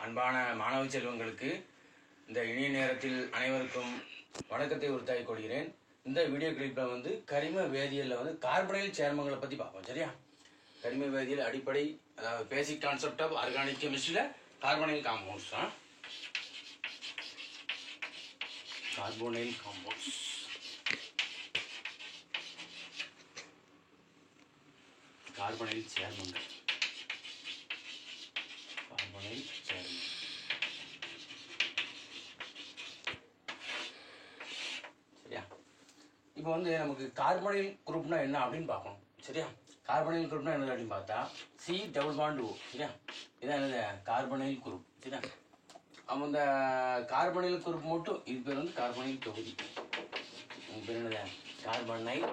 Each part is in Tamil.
அன்பான மாணவ செல்வங்களுக்கு இந்த இனிய நேரத்தில் அனைவருக்கும் வணக்கத்தை உறுத்தாக்கிக் கொள்கிறேன். இந்த வீடியோ கிளிப்பில் வந்து கரிம வேதியியலில் வந்து கார்பனைல் சேர்மங்களை பற்றி பார்ப்போம். சரியா? கரிம வேதியியல் அடிப்படை, அதாவது பேசிக் கான்செப்ட் ஆஃப் ஆர்கானிக் கெமிஸ்ட்ரியில் கார்பனைல் காம்பவுண்ட்ஸ் தான். கார்பனைல் காம்பவுண்ட்ஸ், கார்பனைல் சேர்மங்கள், கார்பனைல் சேர்மங்கள். சரியா? இப்போ வந்து நமக்கு கார்பனைல் குரூப்னா என்ன அப்படின்னு பார்க்கணும். சரியா? கார்பனைல் குரூப்னா என்னது அப்படின்னு பார்த்தா சி டபுள் பாண்ட் ஓ. சரியா? இதான் என்னது கார்பனைல் குரூப். சரியா? அப்போ இந்த கார்பனைல் குரூப் மட்டும் இது பேர் வந்து கார்பனைல் தொகுதி. இது பேர் என்னது கார்பனைல்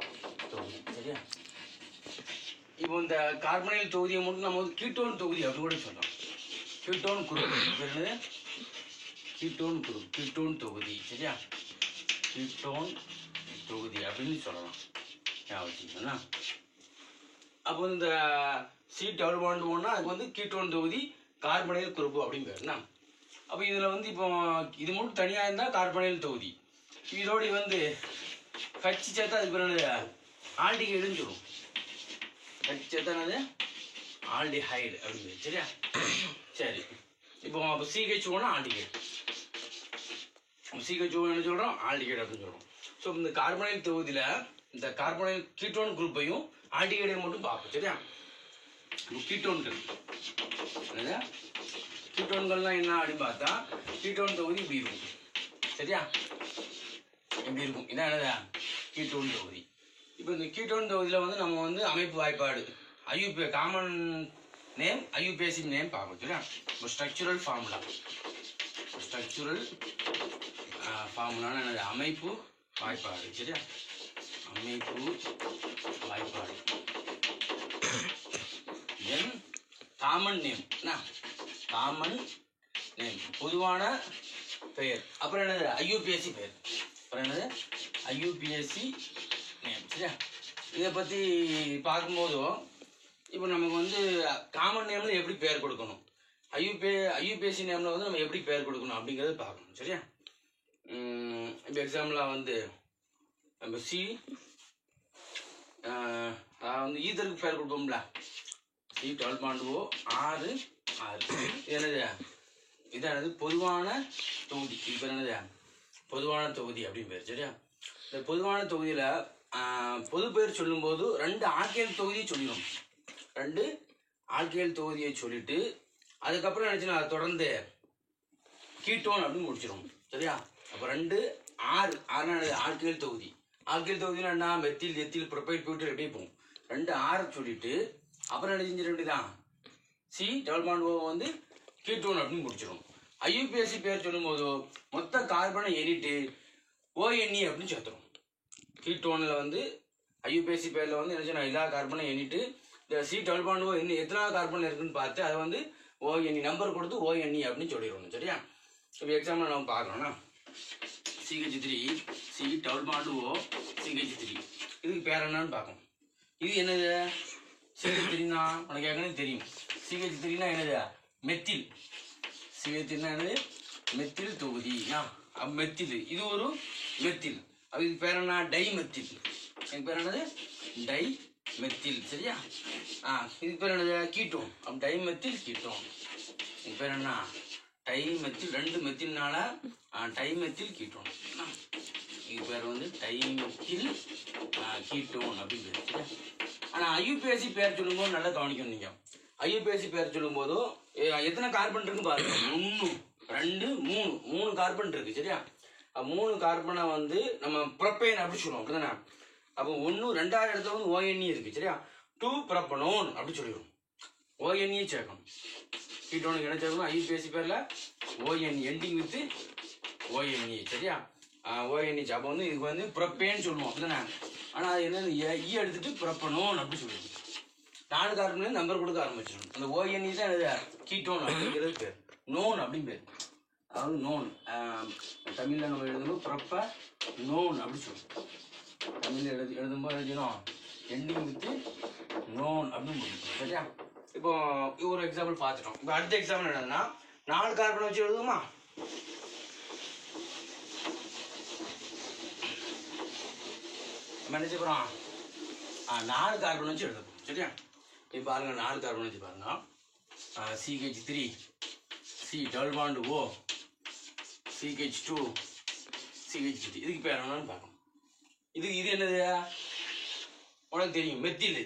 தொகுதி. சரியா? இப்போ இந்த கார்பனைல் தொகுதியை மட்டும் நம்ம வந்து கீட்டோன் தொகுதி அப்படி கூட சொல்றோம். கீட்டோன் குரூப் பேர் என்னது கீட்டோன் குரூப், கீட்டோன் தொகுதி. சரியா? கீட்டோன் தொகுதி அப்படின்னு சொல்லலாம். வச்சுக்கோங்களா? அப்போ இந்த சி டபுள் பாண்ட் ஓன்னா அதுக்கு வந்து கீட்டோன் தொகுதி கார்பனைல் குரூப் அப்படின்னு பேருண்ணா. அப்போ இதில் வந்து இப்போ இது மட்டும் தனியாக இருந்தால் கார்பனைல் தொகுதி. இதோடு வந்து கட்சி சேர்த்தா அதுக்கு பிறகு ஆல்டிஹைடுன்னு சொல்லுவோம். கட்சி சேர்த்தா என்னது ஆல்டிஹைடு அப்படின்னு. சரியா? சரி, இப்போ அப்போ சிஹெச்ஓனா ஆல்டிஹைடு, சிஹெச்ஓ என்ன சொல்கிறோம் ஆல்டிஹைடு அப்படின்னு சொல்கிறோம். ஸோ இந்த கார்பனைல் தொகுதியில் இந்த கார்பனைல் கீட்டோன் குரூப்பையும் ஆல்டிஹைடையும் மட்டும் பார்ப்போம். சரியா? கீட்டோன்கள் என்னது கீட்டோன்கள்லாம் என்ன அப்படின்னு பார்த்தா கீட்டோன் தொகுதி இப்படி இருக்கும். சரியா? எப்படி இருக்கும்? இதான் என்னது கீட்டோன் தொகுதி. இப்போ இந்த கீட்டோன் தொகுதியில் வந்து நம்ம வந்து அமைப்பு வாய்ப்பாடு Ayyubi common name IUPAC name பார்ப்போம். சரியா? இப்போ ஸ்ட்ரக்சுரல் ஃபார்முலா, ஸ்ட்ரக்சுரல் ஃபார்முலான்னு என்னது அமைப்பு வாய்ப்பாடு. சரியா? அமைப்பு வாய்ப்பாடு. தென் காமன் நேம், என்ன காமன் நேம் பொதுவான பெயர். அப்புறம் என்னது ஐயூபிஎஸ்சி பெயர். அப்புறம் என்னது ஐயூபிஎஸ்சி நேம். சரியா? இதை பற்றி பார்க்கும்போதும் இப்போ நமக்கு வந்து காமன் நேமில் எப்படி பெயர் கொடுக்கணும், ஐயூபிஎஸ்சி நேமில் வந்து நம்ம எப்படி பெயர் கொடுக்கணும் அப்படிங்கிறத பார்க்கணும். சரியா? இப்போ எக்ஸாம்பிளாக வந்து நம்ம சி வந்து ஈதருக்கு பெயர் கொடுப்போம்ல, சி டபுள் பாண்ட் ஓ 6 6. என்னது இதானது பொதுவான தொகுதி. இப்போ என்னது பொதுவான தொகுதி அப்படின்னு பேர். சரியா? இந்த பொதுவான தொகுதியில் பொது பெயர் சொல்லும்போது 2 ஆல்கைல் தொகுதியை சொல்லிடும். 2 ஆல்கைல் தொகுதியை சொல்லிட்டு அதுக்கப்புறம் நினச்சுன்னா அதை தொடர்ந்து கீட்டோன் அப்படின்னு முடிச்சிடும். சரியா? அப்போ 2 6 ஆல்கைல் தொகுதி. ஆல்கைல் தொகுதியில் என்ன மெத்தில் எத்தில் ப்ரொபைல் பியூட்டர் எப்படி போகும். 2 6 சொல்லிட்டு அப்புறம் என்ன செஞ்சிட வேண்டியதான் சி டபுள் பாண்ட் ஓ வந்து கீட்டோன் அப்படின்னு முடிச்சிடும். ஐயூபிஎஸ்சி பேர் சொல்லும் போது மொத்த கார்பனை எண்ணிட்டு ஓஎன்இ அப்படின்னு சேர்த்துரும். கீட்டோனில் வந்து ஐயூபிஎஸ்சி பேரில் வந்து என்ன செய்யணும் எல்லா கார்பனை எண்ணிட்டு இந்த சி டபுள் பாண்ட் ஓ இன்னும் எத்தனாவது கார்பன் இருக்குன்னு பார்த்து அதை வந்து ஓஎன்இ நம்பர் கொடுத்து ஓஎன்இ அப்படின்னு சொல்லிடணும். சரியா? இப்போ எக்ஸாம்பிள் நம்ம பார்க்கணும்னா CH3 C double bond O CH3 இதுக்கு பேர் என்னன்னு பார்க்கணும். இது என்னது CH3னா உனக்கு ஏற்கனவே தெரியும். CH3னா என்னது மெத்தில். CH3னா என்னது மெத்தில் தொகுதி. மெத்தில் இது ஒரு மெத்தில். அது இதுக்கு பேர் என்ன டைமெத்தில். இதுக்கு பேர் என்னது டை மெத்தில். சரியா? இதுக்கு பேர் என்னது கீட்டோன். Dimethyl ketone. இதுக்கு பேர் என்ன டைமெத்தில். 2 மெத்தில்னால dimethyl ketone. இது பேர் வந்து டைமெத்தில் கீட்டோன் அப்படின்னு பேர். சரியா? ஆனால் ஐயூபிஎஸ்சி பேர் சொல்லும்போது நல்லா கவனிக்கணும். நீங்கள் ஐயூபிஎஸ்சி பேர் சொல்லும்போதும் எத்தனை கார்பன் இருக்குன்னு பாருங்க. 1 2 3 கார்பன் இருக்கு. சரியா? 3 கார்பனை வந்து நம்ம ப்ரொப்பேன் அப்படி சொல்லுவோம். அப்படிதானே? அப்போ 1 2வது இடத்துல வந்து ஓஎன்இ இருக்கு. சரியா? 2 ப்ரொப்பனோன் அப்படி சொல்லிடும். ஓஎன்இ சேர்க்கணும். கீட்டோனுக்கு என்ன சேர்க்கணும் ஐயூபிஎஸ்சி பேரில் ஓஎன்இ எண்டிங் வித் ஓஎன்இ. சரியா? ஓஎன்இ. அப்போ வந்து இதுக்கு வந்து ப்ரொப்பேன்னு சொல்லுவோம். அப்படிதானே? ஆனால் அது என்னது இ எடுத்துட்டு ப்ரொப்பனோன் அப்படி சொல்லுவோம். 4 கார்பன் நம்பர் கொடுக்க ஆரம்பிச்சிடும். அந்த ஓஎன்இ தான் என்னது கீட்டோன் அப்படிங்கிறது பேர். நோன் அப்படின்னு பேர். அதாவது நோன் தமிழில் நம்ம எழுதும்போது ப்ரொப்ப நோன் அப்படி சொல்லுவோம். தமிழில் எழுதும்போது எழுதினோம் எண்டிங் வித்து நோன் அப்படின்னு முடியும். சரியா? இப்போ ஒரு எக்ஸாம்பிள் பார்த்துட்டோம். இப்போ அடுத்த எக்ஸாம்பிள் என்னன்னா 4 கார்பன் வச்சு எழுதுமா? என்ன செய்யறோம்? 4 கார்பன் வச்சு எழுதும். சரியா? இப்போ பாருங்க 4 கார்பன் வச்சு பாருங்க. CH3 C double bond O CH2 CH3 இதுக்கு பேர் என்னன்னு பார்க்கணும். இது என்னது? உனக்கு தெரியும், மெத்தில்.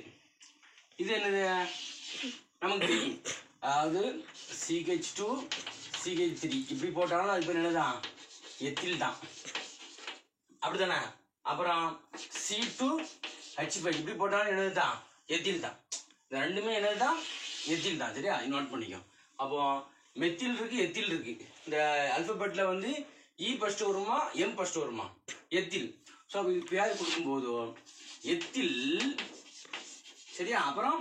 இது என்னது? நமக்கு தெரியும். அதாவது CH2 CH3 இப்படி போட்டாலும் அது பேர் என்னதான்? எத்தில் தான். அப்படித்தானே? அப்புறம் C2H5 இப்படி போட்டாலும் என்னது தான்? எத்தில் தான். இந்த ரெண்டுமே என்னது தான்? எத்தில் தான். சரியா? நோட் பண்ணிக்கோ. அப்போ மெத்தில் இருக்கு, எத்தில் இருக்கு. இந்த அல்பபெட்ல வந்து E ஃபர்ஸ்ட் வருமா, M ஃபர்ஸ்ட் வருமா? எத்தில். ஸோ இது பேர் கொடுக்கும்போது எத்தில். சரியா? அப்புறம்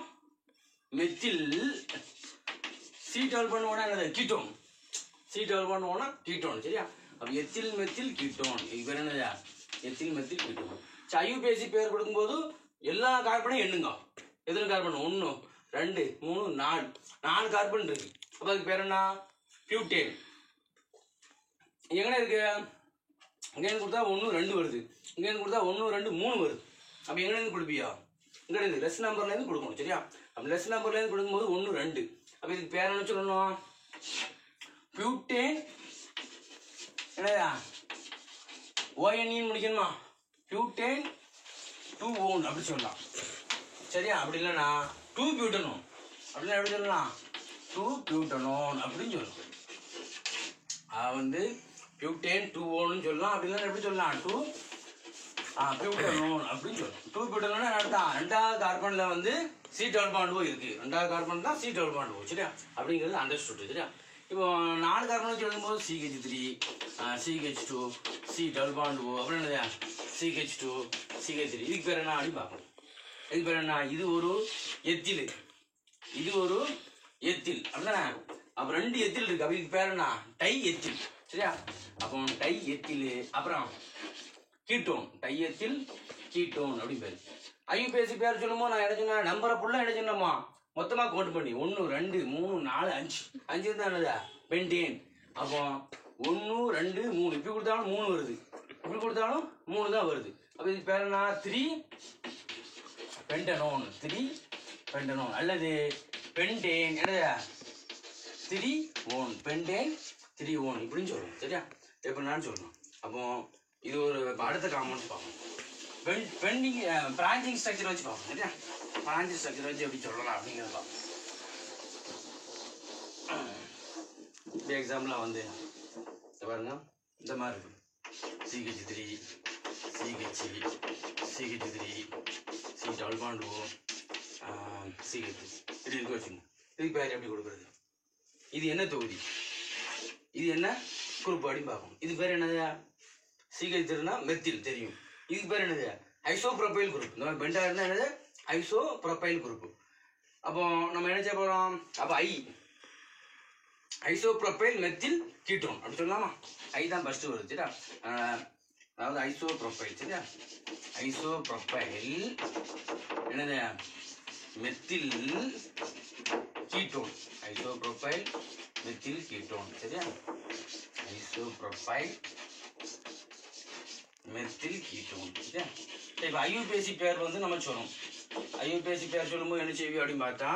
மெத்தில் C டபுள் பண்ணுவோம்னா என்னது? கீட்டோன். C டபுள் பண்ணுவோம்னா கீட்டோன். சரியா? அப்போ எத்தில் மெத்தில் கீட்டோன். இது பேர் என்னது? Ethyl methyl ketone. ஐயுபிஏசி பேர் கொடுக்கும்போது எல்லா கார்பனையும் எண்ணுங்க. எத்தனை கார்பன்? 1 2 3 4 கார்பன் இருக்கு. அப்போ அதுக்கு பேர் என்ன? பியூட்டேன். எங்கே இருக்கு? இங்கேருந்து கொடுத்தா 1 2 வருது. இங்கேருந்து கொடுத்தா 1 2 3 வருது. அப்போ எங்கேருந்து கொடுப்பியா? இங்கேருந்து லெஸ் நம்பர்லேருந்து கொடுக்கணும். சரியா? அப்போ லெஸ் நம்பர்லேருந்து கொடுக்கும்போது 1 2. அப்போ இதுக்கு பேர் என்ன சொல்லணும்? பியூட்டேன். என்னதா? ONE முடிக்கணுமா? பியூட்டேன் 2 அப்படி சொல்லலாம். சரியா? அப்படி இல்லைன்னா 2 பியூட்டனோன் அப்படின்னா எப்படி சொல்லலாம்? 2 பியூட்டனோன் அப்படின்னு சொல்லலாம். வந்து பியூட்டேன் 2 சொல்லலாம். அப்படி இல்லைன்னா எப்படி சொல்லலாம்? 2 பியூட்டனோன் அப்படின்னு சொல்லலாம். 2 பியூட்டனோன் என்னடா? 2வது கார்பன்ல வந்து C டபுள் பாண்ட் O இருக்கு. 2வது கார்பன் தான் C டபுள் பாண்ட் O. சரியா? அப்படிங்கிறது அண்டர்ஸ்டுட். சரியா? இப்போ 4 கார்பன் வச்சு எழுதும்போது CH3 CH2 C double bond O அப்புறம் என்னது? CH2 CH3 இதுக்கு பேர் என்ன அப்படின்னு பார்க்கணும். இதுக்கு பேர் என்ன? இது ஒரு எத்தில், இது ஒரு எத்தில். அப்படின்னா அப்போ 2 எத்தில் இருக்கு. அப்போ இதுக்கு பேர் என்ன? Tie ethyl. சரியா? அப்போ டை எத்தில். அப்புறம் கீட்டோன், டை எத்தில் கீட்டோன் அப்படின்னு பேர். ஐயுபிஏசி பேர் சொல்லும்போது நான் என்ன சொன்னேன்? நம்பரை ஃபுல்லாக என்ன சொன்னோமா? மொத்தமாக கவுண்ட் பண்ணி 1 2 3 4 5 இருந்தால் என்னதா? பென்டேன். அப்போ 1 2 3 இப்படி கொடுத்தாலும் 3 வருது, இப்படி கொடுத்தாலும் 3 தான் வருது. அப்போ இதுக்கு பேர் என்ன? 3 பென்டனோன். 3 பென்டனோன் அல்லது பென்டேன். என்னதா? 3 1 பென்டேன் 3 1 இப்படின்னு சொல்லணும். சரியா? எப்படின்னு சொல்லணும். அப்போ இது ஒரு அடுத்த காம்பவுண்ட்ஸ் பார்க்கணும். பெண்டிங் பிரான்ச்சிங் ஸ்ட்ரக்சர் வச்சு பார்ப்போம். சரியா? பிரான்ச்சிங் ஸ்ட்ரக்சர் வச்சு எப்படி சொல்லலாம் அப்படிங்கிறது பார்ப்போம். இந்த எக்ஸாம்பிள் வந்து பாருங்க, இந்த மாதிரி இருக்கும். CH3 CH3 C double bond O CH3 இப்படி இருக்க வச்சுங்க. இதுக்கு பேர் எப்படி கொடுக்குறது? இது என்ன தொகுதி, இது என்ன குரூப் அப்படின்னு பார்க்கணும். இது பேர் என்னது? CH3னா மெத்தில் தெரியும். இதுக்கு பேர் என்னது? Isopropyl group. இந்த மாதிரி பெண்டா இருந்தால் என்னது? Isopropyl group. அப்போ நம்ம என்ன செய்ய போகிறோம்? அப்போ ஐசோப்ரோபைல் மெத்தில் கீட்டோன் அப்படி சொல்லலாமா? ஐ தான் ஃபர்ஸ்ட் வருது. சரியா? அதாவது ஐசோப்ரோபைல். சரியா? ஐசோப்ரோபைல் என்னது? Methyl ketone. Isopropyl methyl ketone. சரியா? Isopropyl methyl ketone. சரியா? இப்போ ஐயுபிஏசி பேர் வந்து நம்ம சொல்லணும். ஐயுபிஏசி பேர் சொல்லும்போது என்ன செய்வி அப்படின்னு பார்த்தா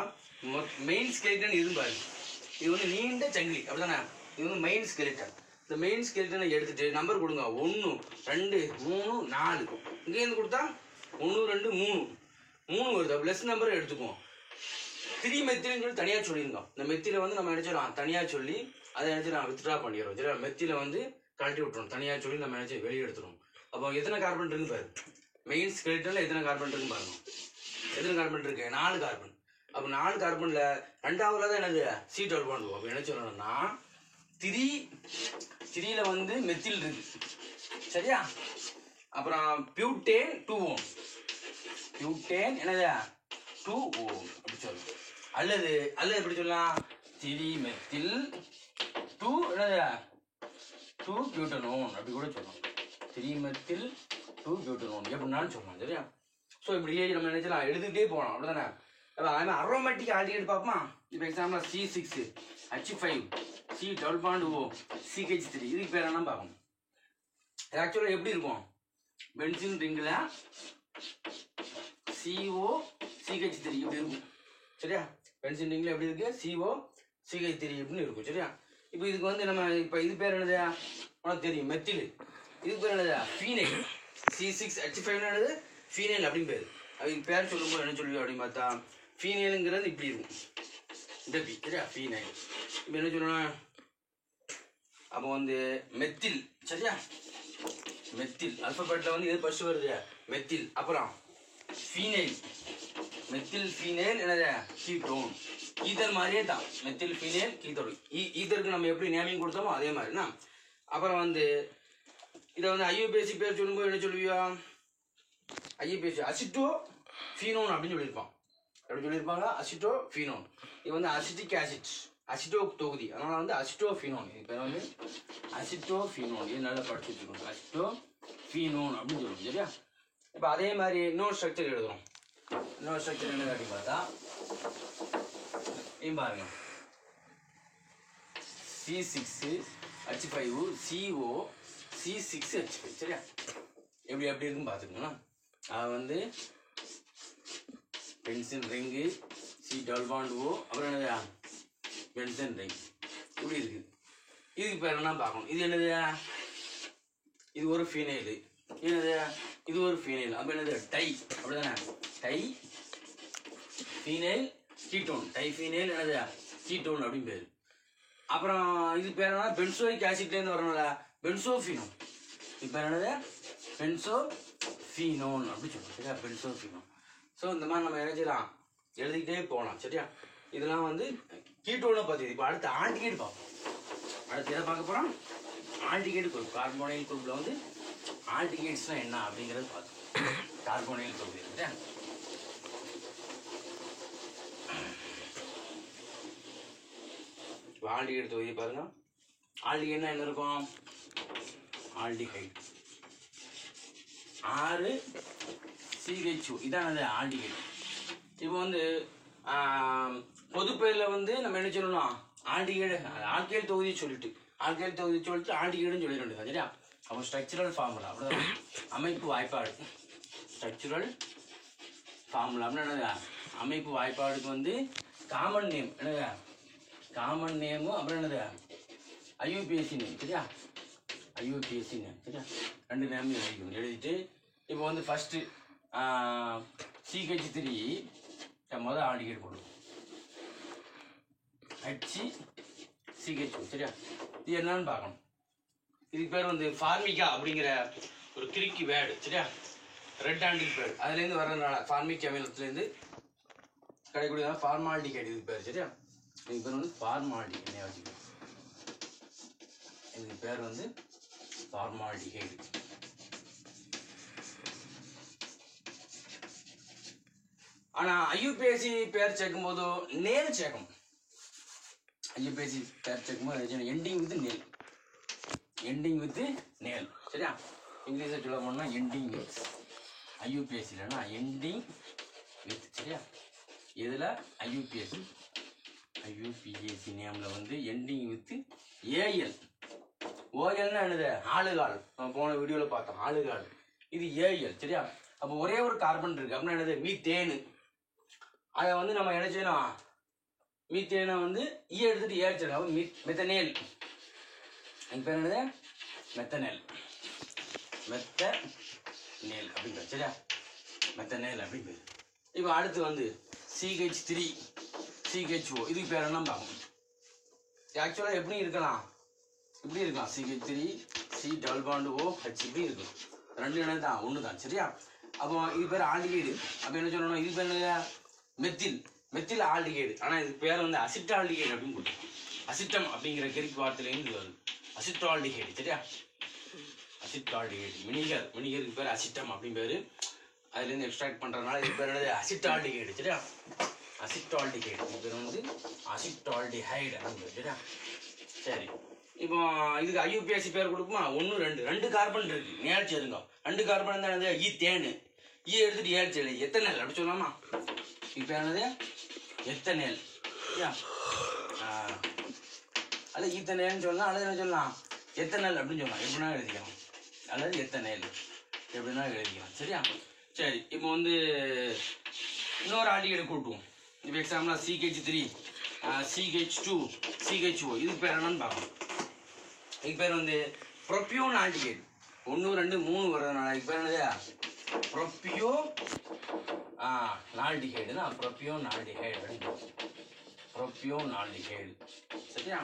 மெயின் ஸ்கெலிட்டன் இருப்பாரு. இது வந்து நீண்ட சங்கிலி. அப்படிதானே? இது வந்து மெயின் ஸ்கெலிட்டன். இந்த மெயின் ஸ்கெலிட்டனை எடுத்துட்டு நம்பர் கொடுங்க. 1 2 3 4. இங்கேருந்து கொடுத்தா 1 2 3 வருது. அப்போ லெஸ் நம்பரை எடுத்துக்குவோம். 3 மெத்தில்னு சொல்லி தனியாக சொல்லியிருந்தோம். இந்த மெத்தில வந்து நம்ம நினைச்சிடலாம் தனியாக சொல்லி அதை நினைச்சு வித்ட்ரா பண்ணிடுறோம். சரியா? மெத்தில வந்து கழட்டி விட்டுறோம். தனியாக சொல்லி நம்ம நினைச்சு வெளியே எடுத்துருவோம். அப்போ எத்தனை கார்பன் இருக்குன்னு பாரு. மெயின் ஸ்கெலிட்டனில் எத்தனை கார்பன் இருக்குன்னு பாருங்க. எத்தனை கார்பன் இருக்கு? 4 கார்பன். அப்போ 4 கார்பன்ல 2ஆவதுல தான் என்னது? C double bond O. அப்போ என்ன சொல்லணும்னா 3ல வந்து மெத்தில் இருக்கு. சரியா? அப்புறம் பியூட்டேன் 2 பியூட்டேன் என்னது? 2 அப்படி சொல்லணும். அல்லது எப்படி சொல்லலாம்? 3 மெத்தில் 2 என்னது? 2 பியூட்டனோன் அப்படி கூட சொல்லலாம். 3 மெத்தில் 2 பியூட்டனோன் எப்படின்னாலும் சொல்லலாம். சரியா? ஸோ இப்படியே நம்ம நினைச்சலாம் எழுதிக்கிட்டே போகலாம். அப்படிதானே? அதுமாதிரி அரோமேட்டிக் ஆல்டிஹைடு பார்ப்போமா? இப்போ example C6H5 C double bond O CH3 இதுக்கு பேர் என்ன பார்க்கணும். ஆக்சுவலாக எப்படி இருக்கும், பென்சின் ரிங்கில் CO CH3 இப்படி இருக்கும் சரியா. பென்சின் ரிங்கில் எப்படி இருக்கு, CO CH3 இப்படின்னு இருக்கும் சரியா. இப்போ இதுக்கு வந்து நம்ம இப்போ இது பேர் என்னது உனக்கு தெரியும், மெத்தில். இதுக்கு பேர் என்னது ஃபீனைல், C6H5 என்னது ஃபீனைல் அப்படின்னு பேர். அதுக்கு பேர் சொல்லும்போது என்ன சொல்லுவோம் அப்படின்னு பார்த்தா, ஃபீனைலுங்கிறது இப்படி இருக்கும் இந்த பி சரியா, ஃபீனைல். இப்போ என்ன சொல்லணும், அப்போ வந்து மெத்தில் சரியா. மெத்தில் அல்பபெட்டில் வந்து எது ஃபர்ஸ்ட் வருது, மெத்தில். அப்புறம் ஃபீனைல், மெத்தில் ஃபீனைல் என்னது கீட்டோன். ஈதர் மாதிரியே தான், மெத்தில் ஃபீனைல் கீட்டோன். ஈதருக்கு நம்ம எப்படி நேமிங் கொடுத்தோமோ அதே மாதிரினா. அப்புறம் வந்து இதை வந்து IUPAC பேர் சொல்லும்போது என்ன சொல்லுவியா, IUPAC அசிட்டோ ஃபீனோன் அப்படின்னு சொல்லியிருப்பான். எப்படி சொல்லியிருப்பாங்க, அசிட்டோ ஃபீனோன். இது வந்து அசிட்டிக் ஆசிட், அசிட்டோ தொகுதி, அதனால வந்து அசிட்டோ ஃபீனோன். இது பேர் வந்து அசிட்டோ ஃபீனோன். இது நல்லா படிச்சு வச்சுக்கணும், அசிட்டோ ஃபீனோன் அப்படின்னு சொல்லுவோம் சரியா. இப்போ அதே மாதிரி இன்னொரு ஸ்ட்ரக்சர் எழுதுறோம். இன்னொரு ஸ்ட்ரக்சர் என்ன அப்படின்னு பார்த்தா பாருங்க, C6H5 CO C6H5 சரியா. எப்படி இருக்குன்னு பார்த்துக்கோங்களா. அது வந்து benzyl ring C double bond O அப்புறம் என்னது பென்சில் ரிங் இப்படி இருக்கு. இதுக்கு பேர் என்ன பார்க்கணும், இது என்னது, இது ஒரு ஃபீனைல், என்னது இது ஒரு ஃபீனைல். அப்போ என்னது டை அப்படிதானே, diphenyl ketone, diphenyl என்னது கீட்டோன் அப்படின்னு பேர். அப்புறம் இது பேர் என்ன, பென்சோயிக் ஆசிட்லேருந்து வரணும்ல, பென்சோஃபீனோன். இது பேர் என்னது பென்சோஃபீனோன் அப்படின்னு சொல்லுவோம் சரியா, பென்சோஃபீனோன். ஸோ இந்த மாதிரி நம்ம என்ன செய்யலாம், எழுதிக்கிட்டே போகலாம் சரியா. இதெல்லாம் வந்து கீட்டோனை பற்றி. இப்போ அடுத்து ஆல்டிகேட் பார்ப்போம். அடுத்து எதை பார்க்க போகிறோம், ஆல்டிகேட் குரூப். கார்போனைல் குரூப்பில் வந்து ஆல்டிகேட்ஸ்னால் என்ன அப்படிங்கிறது பார்த்தோம். கார்போனைல் குரூப் சரியா. இப்போ ஆல்டிகைடு தொகுதி பாருங்க. ஆல்டிகைடுனா என்ன இருக்கும், ஆல்டிகைடு 6CHO இதான் ஆல்டிகைடு. இப்போ வந்து பொது பேரில் வந்து நம்ம என்ன சொல்லணும், ஆல்டிகைடு ஆல்கைல் தொகுதியை சொல்லிட்டு ஆல்டிகைடுன்னு சொல்லிட வேண்டியது சரியா. அப்போ ஸ்ட்ரக்சரல் ஃபார்முலா அப்படிதான், அமைப்பு வாய்ப்பாடு. ஸ்ட்ரக்சரல் ஃபார்முலா அப்படின்னா என்னது, அமைப்பு வாய்ப்பாடுக்கு வந்து காமன் நேம் என்னது, காமன் நேமும் அப்புறம் என்னது IUPAC நேம் சரியா. IUPAC நேம் சரியா, ரெண்டு நேம் எழுதிட்டு இப்போ வந்து ஃபஸ்ட்டு CH3 முதல் ஆல்டிகேட் போடுவோம், HCHO சரியா. இது என்னன்னு பார்க்கணும். இதுக்கு பேர் வந்து ஃபார்மிகா அப்படிங்கிற ஒரு கிரிக்கி வேர்டு சரியா, ரெட் ஆண்டிக் வேர்டு, அதுலேருந்து வர்றதுனால ஃபார்மிக் அமிலத்துலேருந்து கிடைக்கக்கூடியதான் ஃபார்மால்டிகைடு இதுக்கு பேர் சரியா. இதுக்கு பேர் வந்து ஃபார்மால்டிகைடு என்ன வச்சுக்கணும், இதுக்கு பேர் வந்து ஃபார்மால்டிகைடு. ஆனால் IUPAC பேர் சேர்க்கும்போது நேல் சேர்க்கணும். IUPAC பேர் சேர்க்கும்போது எண்டிங் வித் நேல், எண்டிங் வித் நேல் சரியா. இங்கிலீஷில் சொல்ல போனால் எண்டிங் வித், IUPAC இல்லைன்னா எண்டிங் வித் சரியா. இதில் IUPAC நேமில் வந்து எண்டிங் வித் AL. OLன்னா என்னது, ஆளுகால். நம்ம போன வீடியோவில் பார்த்தோம் ஆளுகால். இது AL சரியா. அப்போ ஒரே ஒரு கார்பன் இருக்கு அப்படின்னா என்னது, மீத்தேனு. அதை வந்து நம்ம என்ன செய்யணும், மீத்தேனை வந்து எடுத்துட்டு ஏறிச்சிடலாம். மெத்தனேல், அது பேர் என்னது மெத்தனேல், மெத்தனேல் அப்படிங்கிற சரியா, மெத்தனேல் அப்படிங்கிறது. இப்போ அடுத்து வந்து CH3CHO இதுக்கு பேர் என்ன பார்க்கணும். ஆக்சுவலாக எப்படி இருக்கலாம், இப்படி இருக்கலாம், CH3 C double bond OH இப்படி இருக்கும். ரெண்டு இடம் தான், ஒன்று தான் சரியா. அப்போ இது பேர் ஆல்டிகைடு. அப்போ என்ன சொல்லணும், இது பேர் என்ன, மெத்தில் ஆல்டிகைடு. ஆனால் இதுக்கு பேர் வந்து அசிட்டால்டிகைடு அப்படின்னு கொடுக்கும். அசிட்டம் அப்படிங்கிற கிரிக் வார்த்தையிலேருந்து வருது, அசிட்டால்டிகைடு சரியா. அசிட்டால்டிகைடு, வினிகருக்கு பேர் அசிட்டம் அப்படின்னு பேர். அதுலேருந்து எக்ஸ்ட்ராக்ட் பண்ணுறதுனால இது பேர் என்னது, அசிட்டால்டிகைடு சரியா. அசிட்டால்டிகைடு இது பேர் வந்து அசிட்டால்டிஹைடு அப்படின்னு சரியா. சரி, இப்போ இதுக்கு IUPAC பேர் கொடுக்குமா, 1 2 கார்பன் இருக்கு, நேல் சேருங்க. 2 கார்பன் தான் என்னது, ஈத்தேனு. எடுத்துட்டு ஏழு சேரு, எத்தனேல் அப்படி சொல்லலாமா. இப்போ என்னது எத்தனேல். அல்லது ஈத்தனேல்னு சொல்லலாம், அல்லது என்ன சொல்லலாம் எத்தனைல் அப்படின்னு சொல்லலாம். எப்படின்னா எழுதிக்கலாம், அல்லது எத்தனைல் எப்படின்னா எழுதிக்கலாம். சரியா? சரி, இப்போ வந்து இன்னொரு ஆல்டிகைடு கூட்டுவோம். இப்போ எக்ஸாம்பிளாக CH3 CH2 CHO இதுக்கு பேர் என்னன்னு பார்க்கலாம். இதுக்கு பேர் வந்து ப்ரொப்பியோன் ஆல்டிகைடு. 1 2 3 வர்றதுனால இதுக்கு பேர் என்னது ப்ரொப்பியோ நால்டிகைடுனா ப்ரொப்பியோ நால்டிகைடு அப்படின்னு ப்ரொப்பியோ நால்டிகைடு. சரியா?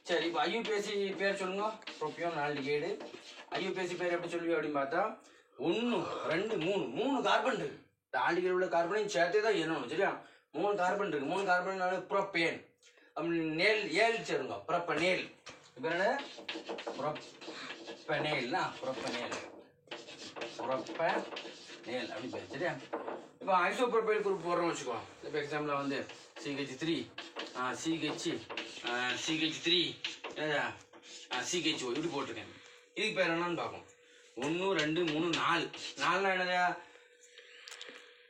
சரி, இப்போ IUPAC பேர் சொல்லுங்க. ப்ரொப்பியோ நால்டிகைடு IUPAC பேர் எப்படி சொல்லுவீங்க அப்படின்னு பார்த்தா 1 2 3 கார்பன் இருக்கு. இந்த ஆல்டிகைடு உள்ள கார்பனையும் சேர்த்தே தான் எண்ணணும். சரியா? 3 கார்பன் இருக்கு. 3 கார்பன் ப்ரோப்பேன் அப்படி நேல் ஏழு சேருங்க. ப்ரோப்பனேல் இப்போ என்ன ப்ரோப்பனேல்னா ப்ரோப்பனேல் அப்படி பேர். சரியா? இப்போ ஐசோப்ரோபைல் குரூப் போடுறோம்னு வச்சுக்கோ. இப்போ எக்ஸாம்பிள் வந்து CH3 CH3 CHO இப்படி போட்டிருக்கேன். இதுக்கு பேர் என்னன்னு பார்ப்போம். 1 2 3 4 என்னது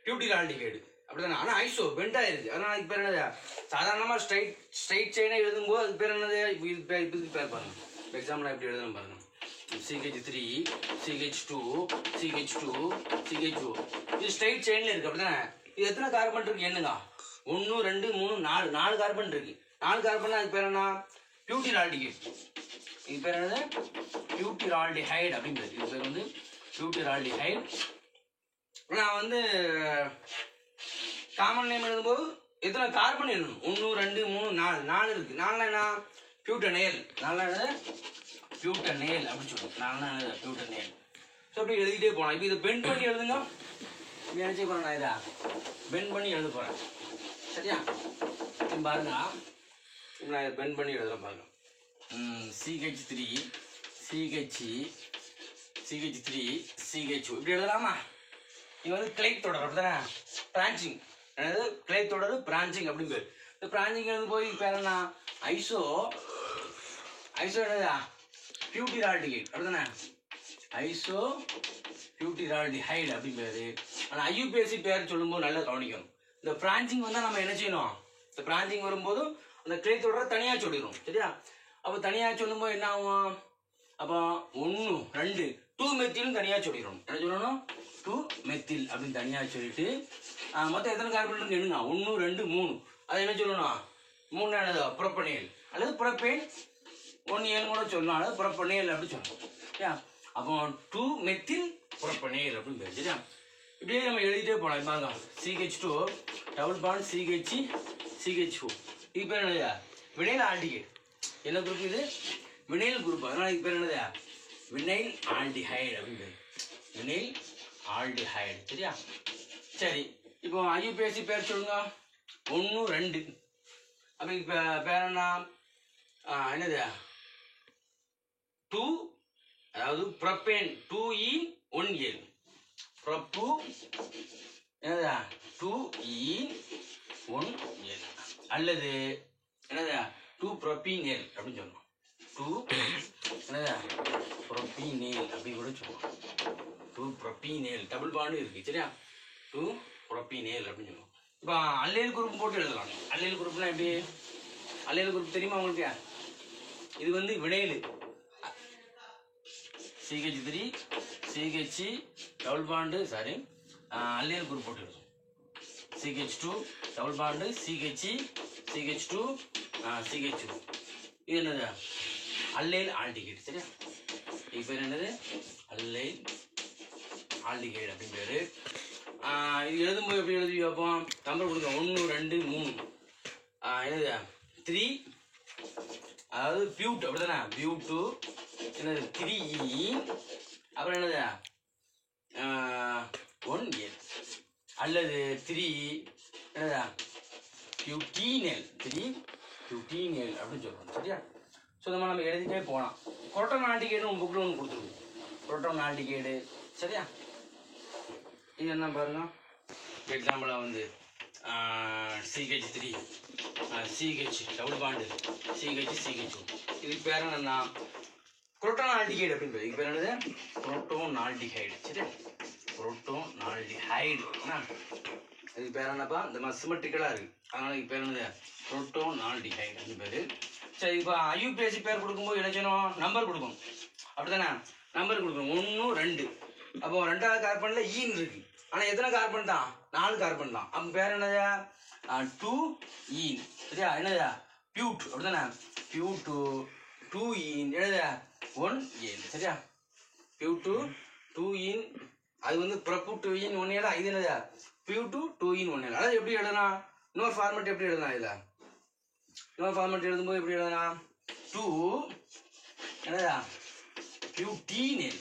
பியூட்டில் ஆல்டிகைடு அப்படிதானே. ஆனால் ஐசோ பெண்ட் ஆயிருக்கு. அதனால் அதுக்கு பேர் என்னது சாதாரணமாக ஸ்ட்ரைட் செயினாக எழுதும்போது அதுக்கு பேர் என்னது இதுக்கு பேர் பாருங்க. எக்ஸாம்பிள் எப்படி எழுதணும் பாருங்க. CH3 CH2 CHO இது ஸ்ட்ரைட் செயின்ல இருக்கு அப்படிதானே. இது எத்தனை கார்பன் இருக்கு என்னங்க 1 2 3 4 கார்பன் இருக்கு. 4 கார்பன் அதுக்கு பேர் என்ன பியூட்டில் ஆல்டிகைடு. இது பேர் என்னது பியூட்டில் ஆல்டிஹைடு அப்படின்றது. இது பேர் வந்து பியூட்டில் ஆல்டிஹைடு. நான் வந்து காமன் நேம் எழுதும்போது எத்தனை கார்பன் எழுதணும் 1 2 3 4 இருக்கு. 4 என்ன பியூட்டனேல். 4 என்னது பியூட்டனேல் அப்படின்னு சொல்லுவோம். 4 பியூட்டனேல். ஸோ அப்படி எழுதிட்டே போகலாம். இப்போ இதை பெண்ட் பண்ணி எழுதுங்க. நினைச்சே போறேன் நான் இதை பெண்ட் பண்ணி எழுத போறேன். சரியா? பாருங்க, நான் இதை பெண்ட் பண்ணி எழுதுறேன் பாருங்க. CH3 CHO இப்படி எழுதலாமா? இது வந்து கிளை தொடர் அப்படிதானே. பிரான்ச்சிங் அதாவது கிளை தொடர் பிரான்ச்சிங் அப்படின்னு பேர். இந்த பிரான்ச்சிங் எழுது போய் பேர் என்ன ஐசோ என்னதா பியூட்டில் ஆல்டிகைடு அப்படிதானே. ஐசோ பியூட்டில் ஆல்டிஹைடு அப்படின்னு பேரு. ஆனால் IUPAC பேர் சொல்லும்போது நல்லா கவனிக்கணும். இந்த பிரான்ச்சிங் வந்தால் நம்ம என்ன செய்யணும், இந்த பிரான்ச்சிங் வரும்போது அந்த கிளை தொடரை தனியாக சொல்லிடும். சரியா? அப்போ தனியாக சொல்லும்போது என்ன ஆகும், அப்போ 1 2 2 மெத்திலும் தனியாக சொல்லிடணும். என்ன சொல்லணும் 2 மெத்தில் அப்படின்னு தனியாக சொல்லிட்டு மொத்தம் எத்தனை கார்பன் இருக்கு எடுங்க 1 2 3 அது என்ன சொல்லணும் 3 என்னது ப்ரோப்பனேல் அல்லது ப்ரோப்பேன் 1 7 கூட சொல்லலாம். அல்லது ப்ரோப்பனேல் அப்படி சொல்லணும். சரியா? அப்போ 2 மெத்தில் ப்ரோப்பனேல் அப்படின்னு பேர். சரியா? இப்படியே நம்ம எழுதிட்டே போகலாம். பாருங்க CH2 டபுள் பாண்ட் CHO இது பேர் என்னது வினைல் ஆல்டிகைடு. என்ன குரூப் இது வினைல் குரூப். அதனால இது பேர் என்னது வினைல் ஆல்டிஹைடு அப்படின்னு பேர். Vinyl aldehyde. சரியா? சரி, இப்போ IUPAC பேர் சொல்லுங்க 1 2 அப்போ இப்போ பேர் என்ன என்னது 2 அதாவது ப்ரோப்பேன் 2E1L ப்ரோப்பு என்னதா 2E1L அல்லது என்னதா 2 ப்ரோப்பீனேல் அப்படின்னு சொல்லணும். 2 என்னதா ப்ரோப்பீனேல் அப்படின்னு கூட சொல்லணும். 2 ப்ரோப்பீனேல் டபுள் பாண்டு இருக்கு. சரியா? 2 ப்ரோப்பீனேல் அப்படின்னு சொல்லுவோம். இப்போ அல்லைல் குரூப் போட்டு எழுதலாம். அல்லைல் குரூப்லாம் எப்படி அல்லைல் குரூப் தெரியுமா உங்களுக்கு? இது வந்து vinyl CH3 CH double bond allyl group போட்டு எழுதும். CH2 double bond CH2 CHO இது என்னது அல்லைல் ஆல்டிகைடு. சரியா? இது பேர் என்னது அல்லைல் ஆல்டிகைடு அப்படின்னு பேரு. இது எழுதும்போது எப்படி எழுதி வைப்போம் நம்பர் கொடுங்க 1 2 3 என்னது 3 அதாவது பியூட் அப்படிதானே பியூட்டு என்னது 3E அப்புறம் என்னது 1L அல்லது 3 என்னதா பியூட்டீனேல் 3 பியூட்டீனேல் அப்படின்னு சொல்றோம். சரியா? ஸோ நம்ம எழுதிட்டே போகலாம். புரோட்டான் ஆல்டிகைடு உங்க புக்கில் ஒன்று கொடுத்துருவோம். Proton aldehyde. சரியா? இது என்ன பாருங்க. எக்ஸாம்பிளாக வந்து CH3 CH double bond CHO இதுக்கு பேர் என்னன்னா புரோட்டான் ஆல்டிகைடு அப்படின்னு. இதுக்கு பேர் என்னது புரோட்டோன் ஆல்டிகைடு. சரியா? Proton aldehyde. இதுக்கு பேர் என்னப்பா இந்த மாதிரி சிமெட்ரிக்கலாக இருக்குது. அதனால இதுக்கு பேர் என்னது புரோட்டோன் ஆல்டிஹைடு அப்படின்னு பேர். சரி, இப்போ ஐயூபிஏசி பேர் கொடுக்கும்போது என்ன செய்யணும்? நம்பர் கொடுக்கணும், அப்படிதானே? நம்பர் கொடுக்கணும் 1 2. அப்போ 2வது கார்பன்ல ஈன்னு இருக்கு. ஆனால் எத்தனை கார்பன் தான்? 4 கார்பன் தான். அப்போ பேர் என்னது? 2 ஈன். சரியா? என்னது? பியூட், அப்படிதானே? பியூட்டு 2 ஈன் என்னது? 1 ஏன். சரியா? பியூட்டு 2 ஈன், அது வந்து ப்ரப்பு 2 ஈன் 1 ஏடா. இது என்னது? பியூட்டு 2 ஈன் 1 ஏடா. அதாவது எப்படி எழுதலாம்? இன்னொரு ஃபார்மெட் எப்படி எழுதலாம்? இதில் இன்னொரு ஃபார்மெட் எழுதும்போது எப்படி எழுதலாம்? 2 என்னதா? பியூட்டீனேல்,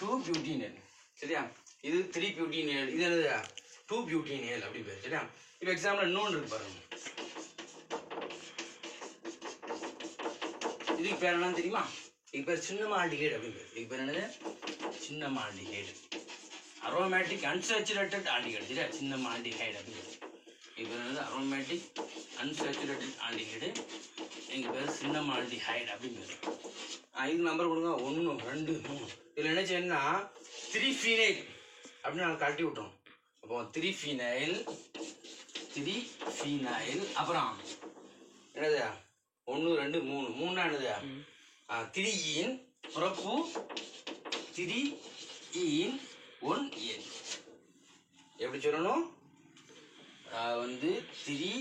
2 பியூட்டீனேல். சரியா? இது 3 பியூட்டீனேல், இது என்னது? 2 பியூட்டீனேல் அப்படி பேர். சரியா? இப்போ எக்ஸாம்பிள் இன்னொன்று இருக்கு பாருங்க. இதுக்கு பேர் என்னன்னு தெரியுமா? இதுக்கு பேர் சின்னமால்டிஹைடு அப்படி பேர். இதுக்கு பேர் என்னது? சின்னமால்டிஹைடு, அரோமேட்டிக் அன்சாச்சுரேட்டட் ஆல்டிஹைடு. சரியா? சின்னமால்டிஹைடு அப்படி பேர். இது பேர் என்னது? Aromatic unsaturated aldehyde. எங்கள் பேர் சின்னமால்டிஹைடு அப்படின்னு பேர். இதுக்கு நம்பர் கொடுங்க 1 2 3. இதில் என்ன செய்யணும்னா 3 ஃபீனைல் அப்படின்னு நாங்கள் கழட்டி விட்டோம். அப்போ 3 ஃபீனைல் அப்புறம் என்னது? 1 2 3 3 என்னது? 3 ஈன் புறப்பு 3 ஈன் 1 ஏன். எப்படி சொல்லணும்? வந்து 3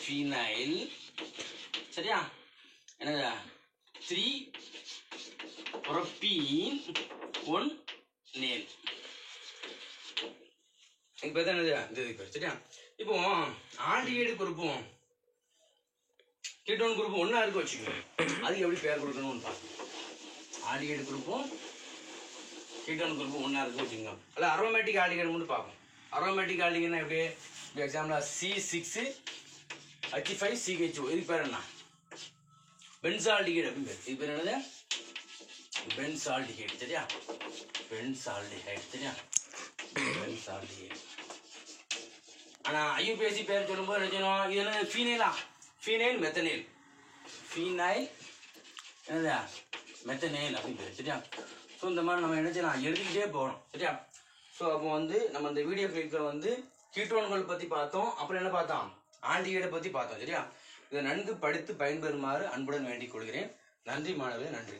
ஃபீனைல், சரியா? என்னது? 3 புரப்பீன் 1 நேல். இப்போ தான் என்னது? இந்த பேர். சரியா? இப்போ ஆல்டிஹைடு குரூப்பும் கீட்டோன் குரூப்பும் ஒன்றா இருக்க வச்சுக்கோங்க. அதுக்கு எப்படி பேர் கொடுக்கணும்னு பார்க்கணும். ஆல்டிஹைடு குரூப்பும் கீட்டோன் குரூப்பும் ஒன்றா இருக்க வச்சுக்கோங்க. அல்ல அரோமேட்டிக் ஆல்டிஹைடு மட்டும் பார்ப்போம். அரோமேட்டிக் ஆல்டிஹைடுனா எப்படி? இப்போ எக்ஸாம்பிள் C6H5CHO. இதுக்கு பேர் என்ன? பென்சால்டிஹைடு அப்படின்னு பேர். இது பேர் என்னது? பென்சால்டிஹைடு. சரியா? பென்சால்டிஹைடு. சரியா? பென்சால்டிஹைடு. ஆனால் ஐயூபிஏசி பேர் சொல்லும்போது என்ன செய்யணும்? இது என்ன? ஃபீனைலா? ஃபீனைல் மெத்தனைல், ஃபீனைல் என்னது? மெத்தனைல் அப்படின்னு பேர். சரியா? ஸோ இந்த மாதிரி நம்ம என்ன செய்யலாம்? எழுதிக்கிட்டே போகணும். சரியா? ஸோ அப்போ வந்து நம்ம இந்த வீடியோ கிளிப்பில் வந்து கீட்டோன்கள் பற்றி பார்த்தோம். அப்புறம் என்ன பார்த்தோம்? ஆல்டிஹைடை பற்றி பார்த்தோம். சரியா? இதை நன்கு படித்து பயன்பெறுமாறு அன்புடன் வேண்டிக் கொள்கிறேன். நன்றி மாணவர்களே, நன்றி.